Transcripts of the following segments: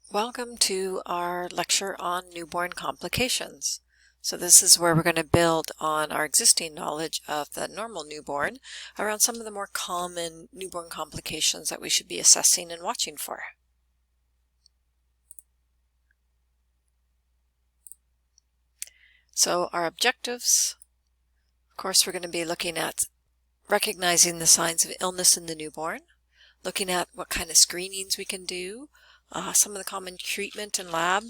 Welcome to our lecture on newborn complications. So this is where we're going to build on our existing knowledge of the normal newborn around some of the more common newborn complications that we should be assessing and watching for. So our objectives, of course, we're going to be looking at recognizing the signs of illness in the newborn, looking at what kind of screenings we can do, some of the common treatment and lab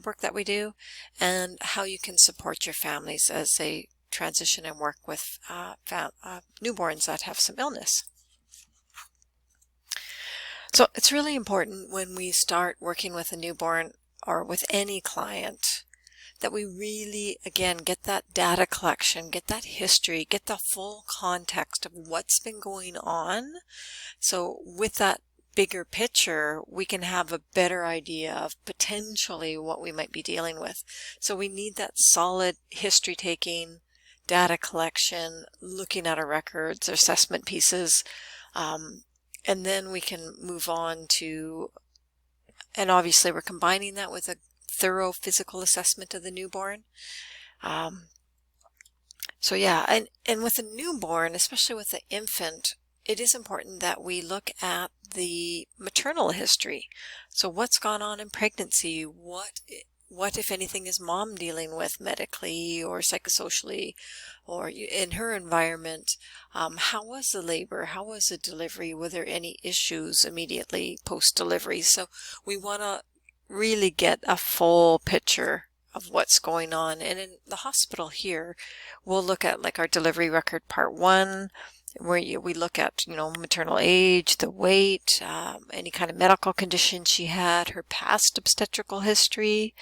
work that we do, and how you can support your families as they transition and work with newborns that have some illness. So it's really important when we start working with a newborn or with any client that we really, again, get that data collection, get that history, get the full context of what's been going on. So with that bigger picture, we can have a better idea of potentially what we might be dealing with. So we need that solid history taking, data collection, looking at our records, our assessment pieces, and then we can move on to, and obviously we're combining that with a thorough physical assessment of the newborn. So yeah, and with a newborn, especially with the infant, it is important that we look at the maternal history. So what's gone on in pregnancy? What if anything is mom dealing with medically or psychosocially or in her environment? How was the labor? How was the delivery? Were there any issues immediately post-delivery? So we want to really get a full picture of what's going on. And in the hospital here, we'll look at like our delivery record part 1, where we look at, maternal age, the weight, any kind of medical condition she had, her past obstetrical history,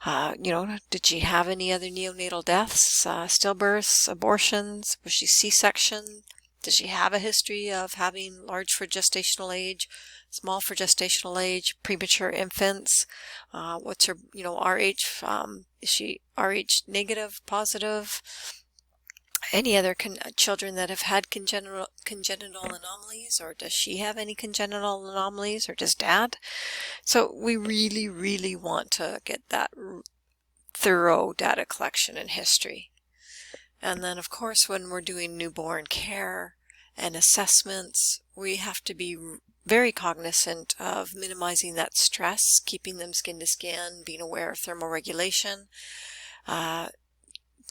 did she have any other neonatal deaths, stillbirths, abortions, was she C-section? Does she have a history of having large for gestational age, small for gestational age, premature infants? What's her, RH? Is she RH negative, positive? Any other children that have had congenital anomalies, or does she have any congenital anomalies, or does dad? So we really, really want to get that thorough data collection and history. And then, of course, when we're doing newborn care and assessments, we have to be very cognizant of minimizing that stress, keeping them skin to skin, being aware of thermoregulation,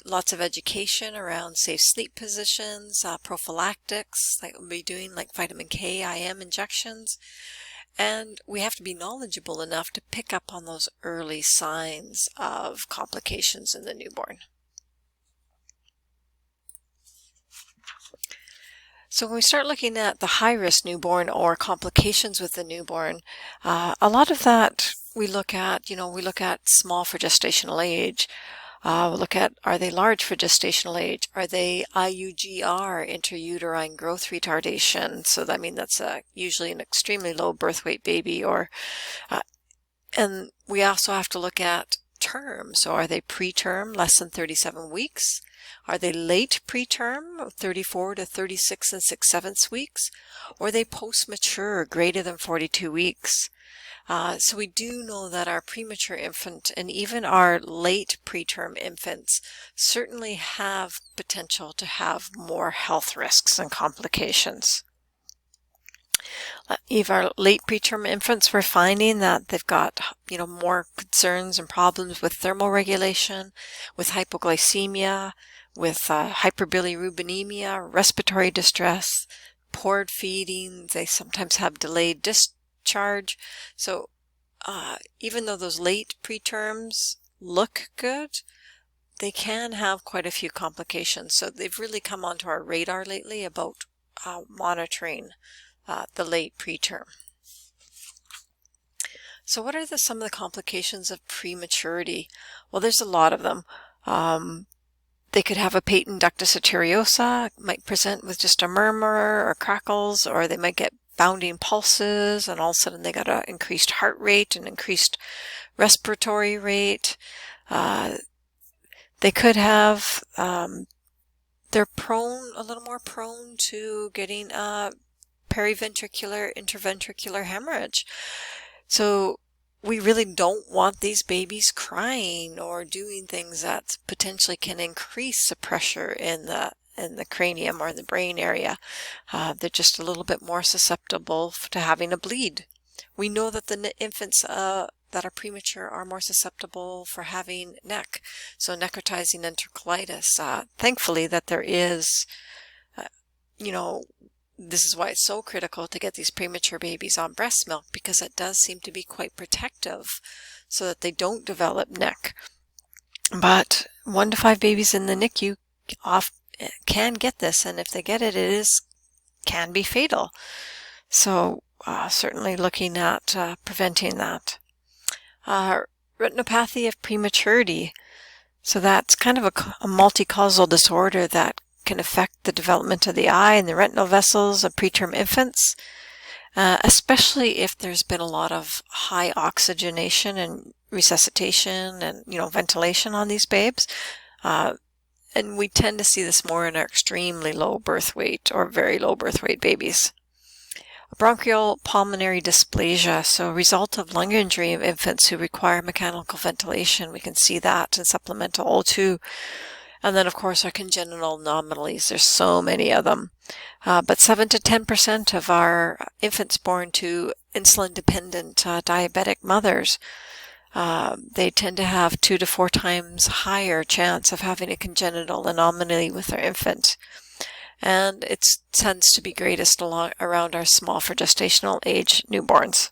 lots of education around safe sleep positions, prophylactics, like we'll be doing like vitamin K, IM injections. And we have to be knowledgeable enough to pick up on those early signs of complications in the newborn. So when we start looking at the high-risk newborn or complications with the newborn, a lot of that we look at, small for gestational age. We'll look at, are they large for gestational age? Are they IUGR, intrauterine growth retardation? So that's usually an extremely low birth weight baby. And we also have to look at term. So are they preterm, less than 37 weeks? Are they late preterm, 34 to 36 and 6/7 weeks? Or are they post-mature, greater than 42 weeks? So we do know that our premature infant and even our late preterm infants certainly have potential to have more health risks and complications. Even our late preterm infants, we're finding that they've got, more concerns and problems with thermoregulation, with hypoglycemia, with hyperbilirubinemia, respiratory distress, poor feeding. They sometimes have delayed discharge. So even though those late preterms look good, they can have quite a few complications. So they've really come onto our radar lately about monitoring the late preterm. So what are some of the complications of prematurity? Well, there's a lot of them. They could have a patent ductus arteriosa, might present with just a murmur or crackles, or they might get bounding pulses, and all of a sudden they got an increased heart rate and increased respiratory rate. They could have, they're a little more prone to getting periventricular, interventricular hemorrhage. So we really don't want these babies crying or doing things that potentially can increase the pressure in the cranium or the brain area. They're just a little bit more susceptible to having a bleed. We know that the infants that are premature are more susceptible for having NEC, so necrotizing enterocolitis. Thankfully that there is, you know, this is why it's so critical to get these premature babies on breast milk, because it does seem to be quite protective so that they don't develop NEC. But 1 to 5 babies in the NICU can get this, and if they get it, can be fatal. So certainly looking at preventing that. Retinopathy of prematurity. So that's kind of a multi-causal disorder that can affect the development of the eye and the retinal vessels of preterm infants, especially if there's been a lot of high oxygenation and resuscitation and ventilation on these babes. And we tend to see this more in our extremely low birth weight or very low birth weight babies. Bronchial pulmonary dysplasia, so a result of lung injury in infants who require mechanical ventilation. We can see that in supplemental O2. And then, of course, our congenital anomalies. There's so many of them. But 7 to 10% of our infants born to insulin-dependent diabetic mothers, they tend to have 2 to 4 times higher chance of having a congenital anomaly with their infant. And it tends to be greatest around our small for gestational age newborns.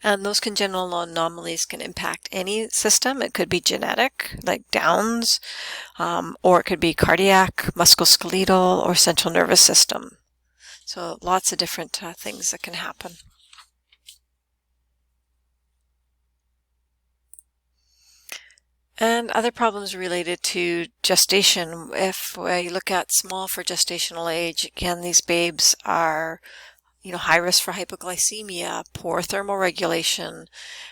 And those congenital anomalies can impact any system. It could be genetic, like Downs, or it could be cardiac, musculoskeletal, or central nervous system. So lots of different things that can happen. And other problems related to gestation. If we look at small for gestational age, again, these babes are high risk for hypoglycemia, poor thermal regulation.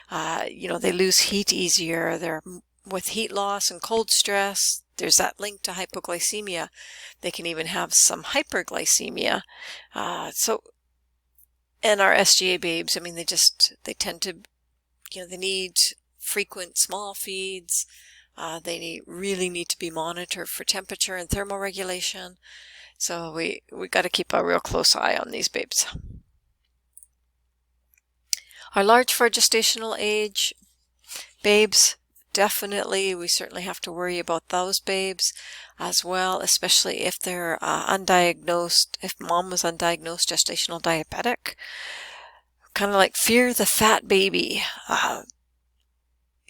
They lose heat easier. They're with heat loss and cold stress. There's that link to hypoglycemia. They can even have some hyperglycemia. And our SGA babes, they tend to, they need frequent small feeds. They really need to be monitored for temperature and thermal regulation. So we got to keep a real close eye on these babes. Our large for gestational age babes, definitely, we certainly have to worry about those babes as well, especially if they're undiagnosed, if mom was undiagnosed gestational diabetic. Kind of like fear the fat baby.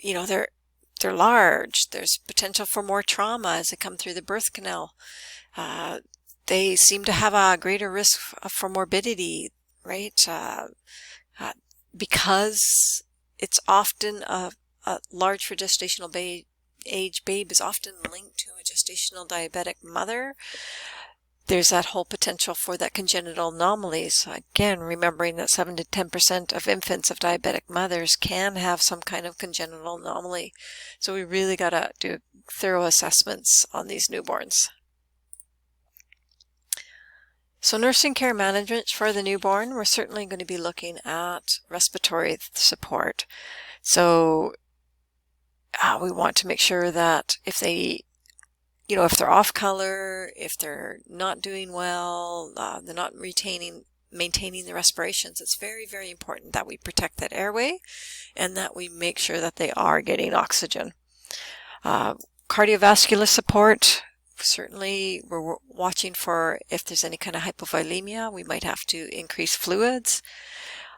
They're large. There's potential for more trauma as they come through the birth canal. They seem to have a greater risk for morbidity, right? Because it's often a large for gestational age babe is often linked to a gestational diabetic mother. There's that whole potential for that congenital anomalies. Again, remembering that 7 to 10% of infants of diabetic mothers can have some kind of congenital anomaly. So we really got to do thorough assessments on these newborns. So nursing care management for the newborn, we're certainly going to be looking at respiratory support. So we want to make sure that if they're off color, if they're not doing well, they're not maintaining the respirations, it's very, very important that we protect that airway and that we make sure that they are getting oxygen. Cardiovascular support. Certainly, we're watching for if there's any kind of hypovolemia, we might have to increase fluids.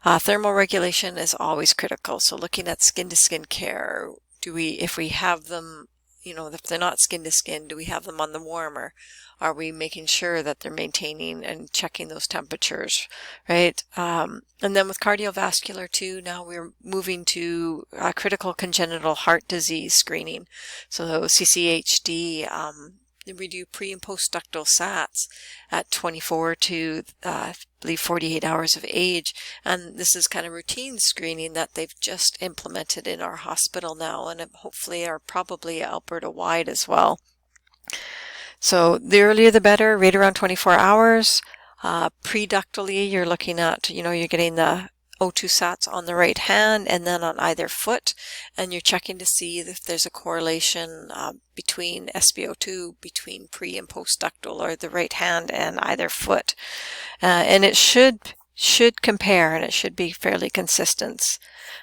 Thermal regulation is always critical. So looking at skin-to-skin care, if we have them, if they're not skin-to-skin, do we have them on the warmer? Are we making sure that they're maintaining and checking those temperatures, right? And then with cardiovascular too, now we're moving to critical congenital heart disease screening. So CCHD, we do pre and post ductal SATs at 24 to, I believe, 48 hours of age. And this is kind of routine screening that they've just implemented in our hospital now, and hopefully are probably Alberta-wide as well. So the earlier the better, right around 24 hours. Pre-ductally, you're looking at, you're getting the O2 sats on the right hand and then on either foot, and you're checking to see if there's a correlation between SpO2 between pre and post ductal, or the right hand and either foot, and it should compare, and it should be fairly consistent.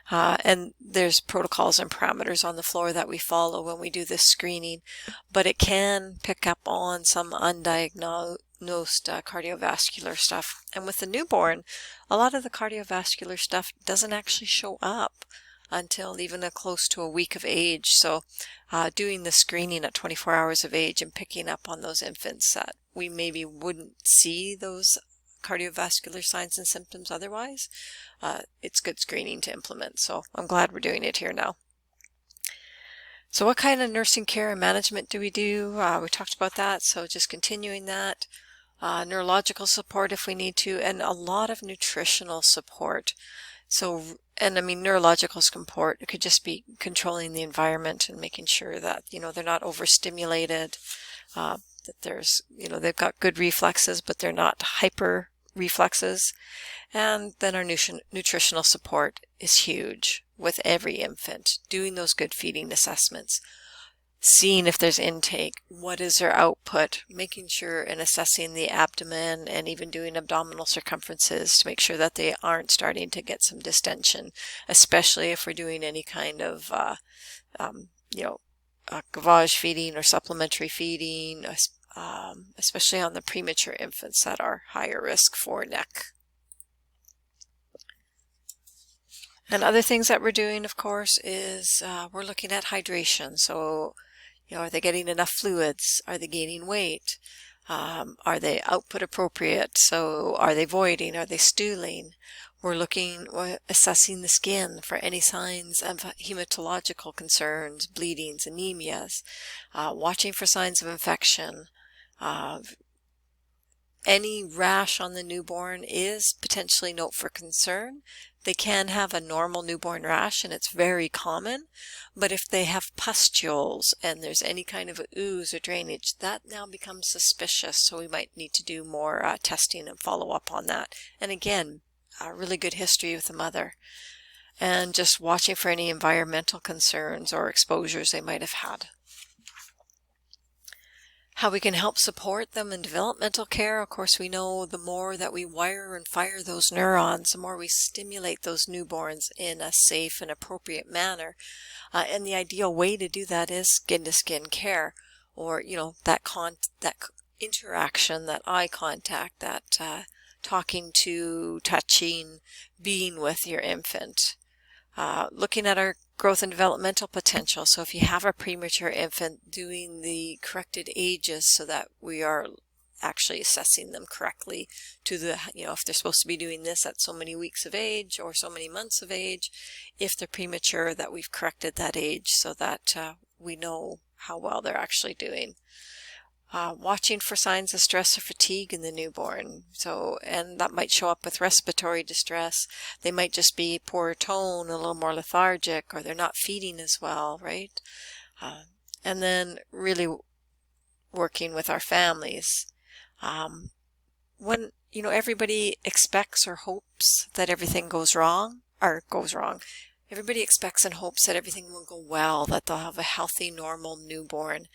And there's protocols and parameters on the floor that we follow when we do this screening, but it can pick up on some undiagnosed cardiovascular stuff. And with the newborn, a lot of the cardiovascular stuff doesn't actually show up until even close to a week of age. So doing the screening at 24 hours of age and picking up on those infants that we maybe wouldn't see those cardiovascular signs and symptoms otherwise, it's good screening to implement. So I'm glad we're doing it here now. So what kind of nursing care and management do? We talked about that, so just continuing that. Neurological support if we need to, and a lot of nutritional support. So, and I mean, neurological support, it could just be controlling the environment and making sure that, they're not overstimulated, that there's, they've got good reflexes, but they're not hyper reflexes. And then our nutritional support is huge with every infant, doing those good feeding assessments, seeing if there's intake, what is their output, making sure and assessing the abdomen, and even doing abdominal circumferences to make sure that they aren't starting to get some distension, especially if we're doing any kind of gavage feeding or supplementary feeding, especially on the premature infants that are higher risk for neck. And other things that we're doing, of course, is we're looking at hydration. So, are they getting enough fluids? Are they gaining weight? Are they output appropriate? So are they voiding? Are they stooling? We're assessing the skin for any signs of hematological concerns, bleedings, anemias, watching for signs of infection. Any rash on the newborn is potentially note for concern. They can have a normal newborn rash, and it's very common, but if they have pustules and there's any kind of ooze or drainage, that now becomes suspicious, so we might need to do more testing and follow up on that. And again, a really good history with the mother, and just watching for any environmental concerns or exposures they might have had. How we can help support them in developmental care. Of course, we know the more that we wire and fire those neurons, the more we stimulate those newborns in a safe and appropriate manner. And the ideal way to do that is skin-to-skin care, or, that interaction, that eye contact, that talking to, touching, being with your infant. Looking at our growth and developmental potential. So if you have a premature infant, doing the corrected ages so that we are actually assessing them correctly to the, if they're supposed to be doing this at so many weeks of age or so many months of age, if they're premature, that we've corrected that age so that we know how well they're actually doing. Watching for signs of stress or fatigue in the newborn. And that might show up with respiratory distress. They might just be poor tone, a little more lethargic, or they're not feeding as well, right? And then really working with our families. When, everybody expects or hopes that everything goes wrong. Everybody expects and hopes that everything will go well, that they'll have a healthy, normal newborn.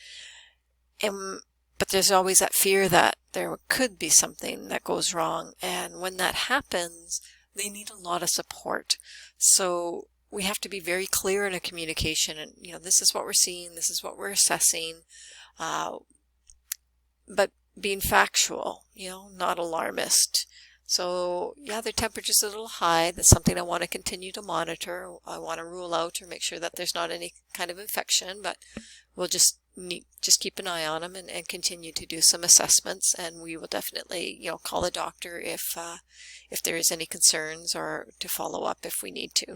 But there's always that fear that there could be something that goes wrong. And when that happens, they need a lot of support. So we have to be very clear in a communication. And, this is what we're seeing. This is what we're assessing. But being factual, not alarmist. So, their temperature's a little high. That's something I want to continue to monitor. I want to rule out or make sure that there's not any kind of infection. But we'll just keep an eye on them and continue to do some assessments, and we will definitely call the doctor if there is any concerns, or to follow up if we need to.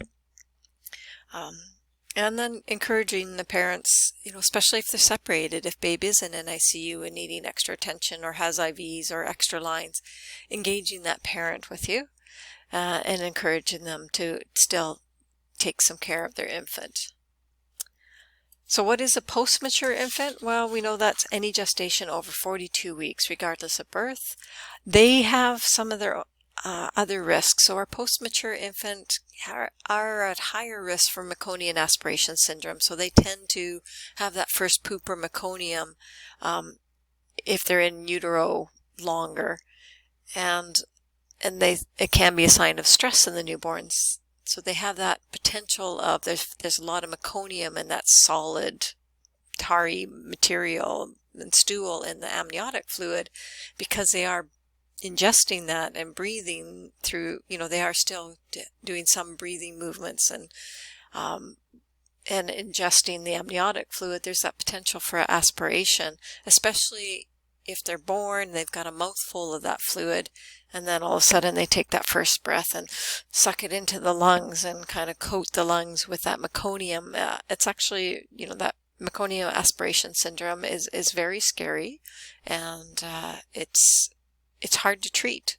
And then encouraging the parents, especially if they're separated, if baby is in an ICU and needing extra attention or has IVs or extra lines, engaging that parent with you and encouraging them to still take some care of their infant. So what is a post-mature infant? Well, we know that's any gestation over 42 weeks, regardless of birth. They have some of their other risks. So our post-mature infant are at higher risk for meconium aspiration syndrome. So they tend to have that first poop or meconium if they're in utero longer, and it can be a sign of stress in the newborns. So they have that potential of there's a lot of meconium in that solid tarry material and stool in the amniotic fluid, because they are ingesting that and breathing through, they are still doing some breathing movements and ingesting the amniotic fluid. There's that potential for aspiration, especially if they're born, they've got a mouthful of that fluid, and then all of a sudden they take that first breath and suck it into the lungs and kind of coat the lungs with that meconium. It's actually, that meconium aspiration syndrome is very scary, and it's hard to treat.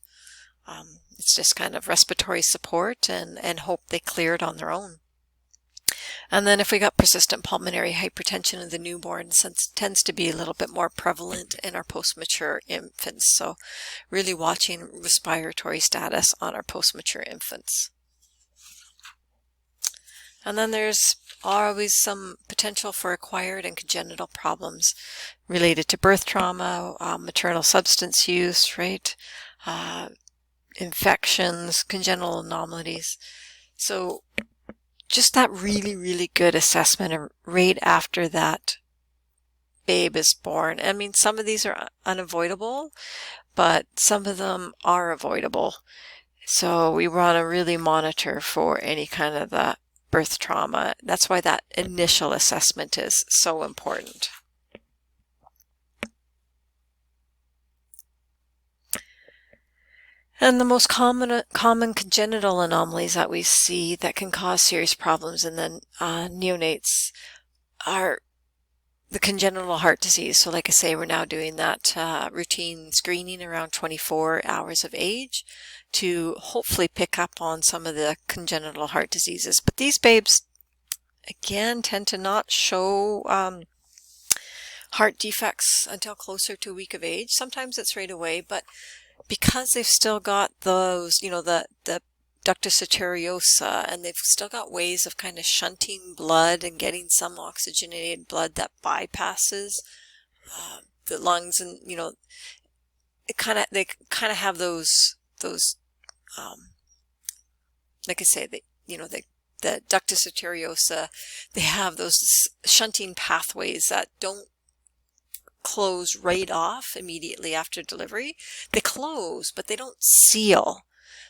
It's just kind of respiratory support and hope they clear it on their own. And then if we got persistent pulmonary hypertension in the newborn, tends to be a little bit more prevalent in our post-mature infants. So really watching respiratory status on our post-mature infants. And then there's always some potential for acquired and congenital problems related to birth trauma, maternal substance use, right? Infections, congenital anomalies. So just that really, really good assessment right after that babe is born. I mean, some of these are unavoidable, but some of them are avoidable. So we want to really monitor for any kind of that birth trauma. That's why that initial assessment is so important. And the most common congenital anomalies that we see that can cause serious problems in the neonates are the congenital heart disease. So like I say, we're now doing that routine screening around 24 hours of age to hopefully pick up on some of the congenital heart diseases. But these babes, again, tend to not show heart defects until closer to a week of age. Sometimes it's right away, but because they've still got those, the ductus arteriosa, and they've still got ways of kind of shunting blood and getting some oxygenated blood that bypasses the lungs, and they kind of have those like I say, the ductus arteriosa, they have those shunting pathways that don't close right off immediately after delivery. They close, but they don't seal.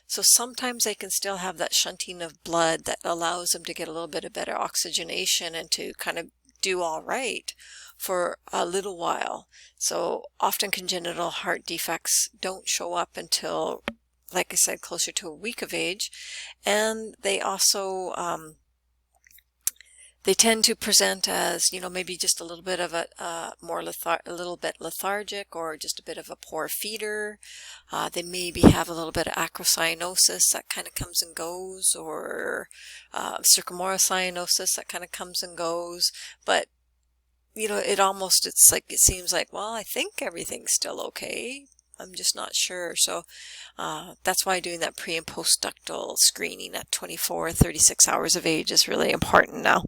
So sometimes they can still have that shunting of blood that allows them to get a little bit of better oxygenation and to kind of do all right for a little while. So often congenital heart defects don't show up until, like I said, closer to a week of age. And they also they tend to present as, maybe just a little bit of a little bit lethargic, or just a bit of a poor feeder. They maybe have a little bit of acrocyanosis that kind of comes and goes, or circumorocyanosis that kind of comes and goes. But it seems like, well, I think everything's still okay. I'm just not sure. So that's why doing that pre and post ductal screening at 24, 36 hours of age is really important now.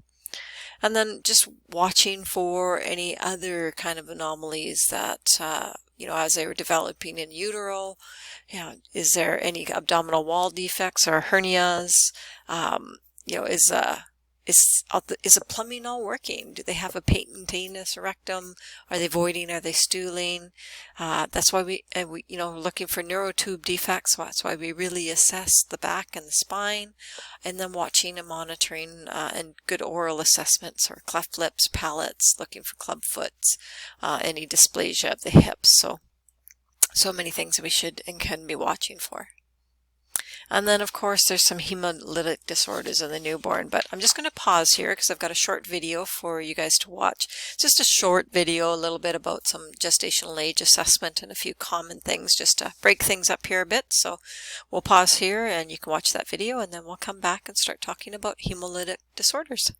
And then just watching for any other kind of anomalies that, as they were developing in utero, is there any abdominal wall defects or hernias? Is the plumbing all working? Do they have a patent anus rectum? Are they voiding? Are they stooling? That's why we looking for neurotube defects. That's why we really assess the back and the spine, and then watching and monitoring and good oral assessments or cleft lips, palates, looking for club foots, any dysplasia of the hips. So many things that we should and can be watching for. And then, of course, there's some hemolytic disorders in the newborn. But I'm just going to pause here because I've got a short video for you guys to watch. Just a short video, a little bit about some gestational age assessment and a few common things, just to break things up here a bit. So we'll pause here and you can watch that video, and then we'll come back and start talking about hemolytic disorders.